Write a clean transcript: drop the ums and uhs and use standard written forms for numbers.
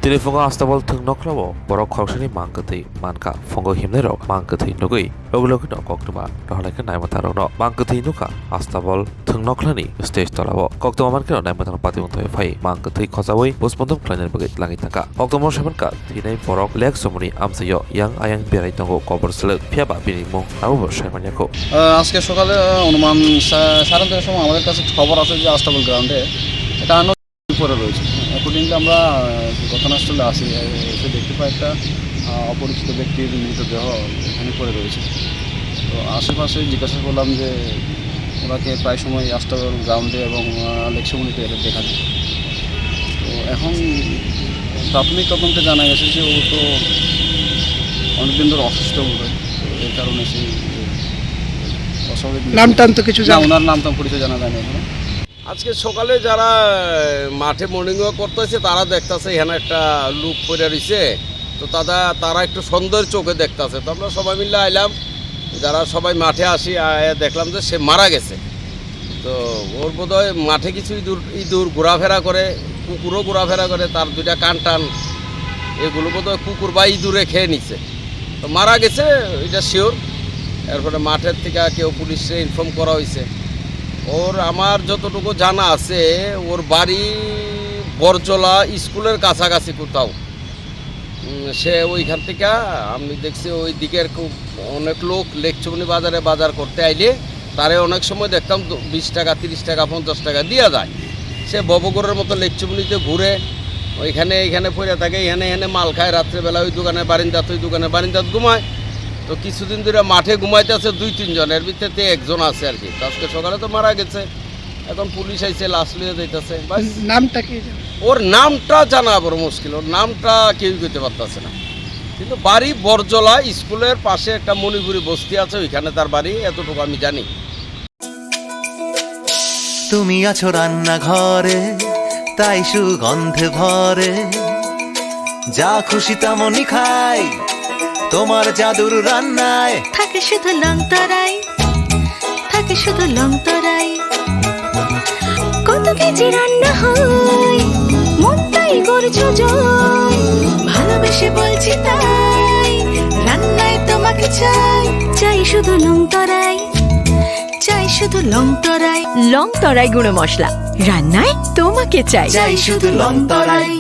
Tini fungo astabol thung noklabo borok khorksani mangkatei manka fungo himnero mangkatei nugui ogulokino koktuma rohaleka naimata no mangkatei nuka astabol thung noklani stage tolabo koktuma markino naimata patimuntoi phai mangkatei khojawai postmortem klainer bagai langi taka oktomo sabanka thinai borok lek somuni amsayo yang ayang berai tongo kobor selek phiaba binimung abo saimanyako আজকে সকালে অনুমান 3:30টার সময় আমাদের কাছে খবর আছে যে আস্তাবল গ্রাউন্ডে এটা পরে রয়েছে। অ্যাকর্ডিংলি আমরা ঘটনাস্থলে আসি, এসে দেখতে পাই একটা অপরিচিত ব্যক্তির মৃতদেহ এখানে পড়ে রয়েছে। তো আশেপাশে জিজ্ঞাসা করলাম যে ওনাকে প্রায় সময় আস্তাবল গ্রাউন্ডে এবং লেকসমুনিতে দেখা যায়। তো এখন প্রাথমিক তদন্তে জানা গেছে যে ও তো অনেকদিন ধরে অসুস্থ বোধ, এই কারণে সেই নাম টান তো কিছু জানা, ওনার নাম টাম পরিচয় জানা যায় না। আজকে সকালে যারা মাঠে মর্নিং ওয়াক করতেছে তারা দেখতেছে এখানে একটা লুক পড়ে রয়েছে, তো তারা একটু সন্দেহের চোখে দেখতেছে। তো আমরা সবাই মিলে আইলাম, যারা সবাই মাঠে আসি দেখলাম যে সে মারা গেছে। তো ওর বোধহয় মাঠে কিছু ইঁদুর ঘোরাফেরা করে, কুকুরও ঘোরাফেরা করে, তার দুইটা কান টান এগুলো বোধহয় কুকুর বা ইঁদুরে খেয়ে নিচ্ছে। তো মারা গেছে এটা শিওর। এরপরে মাঠের থেকে কেউ পুলিশে ইনফর্ম করা হয়েছে। ওর আমার যতটুকু জানা আছে ওর বাড়ি বরজলা স্কুলের কাছাকাছি কোথাও। সে ওইখান থেকে আমি দেখছি ওই দিকের খুব অনেক লোক লেকচুমনি বাজারে বাজার করতে আইলে তারে অনেক সময় দেখতাম 20 টাকা 30 টাকা 50 টাকা দিয়া যায়। সে ববগরের মতো লেকচুমনিতে ঘুরে এইখানে পড়ে থাকে, এখানে মাল খায়, রাত্রেবেলা ওই দোকানে বারিন্দাত ঘুমায়। তো কিছুদিন ধরে মাঠে ঘুমাইতে আছে 2-3 জন, এর ভিতরে একজন আছে আর কি। আজকে সকালে তো মারা গেছে, এখন পুলিশ আইছে লাশ লিয়ে যাইতেছে। নামটা কি? ওর নামটা জানা বড় মুশকিল, ওর নামটা কেউ করতে পারতেছে না। কিন্তু বাড়ি বরজলা স্কুলের পাশে একটা মণিপুরি বস্তি আছে, ওইখানে তার বাড়ি, এতটুকু আমি জানি। তুমি আছো রান্নাঘরে, তাই সুগন্ধে ভরে, যা খুশি তেমনই খাই তোমার জাদুর রান্নায়। থাকে শুধু লংতরাই, থাকে শুধু লংতরাই, কত কেজি রান্না হয় মনটাই করছো জয়, ভালোবেসে বলছি তাই রান্নায় তোমাকে চাই, চাই শুধু লংতরাই, চাই শুধু লংতরাই। লংতরাই গুঁড়ো মশলা, রান্নায় তোমাকে চাই, চাই শুধু লংতরাই।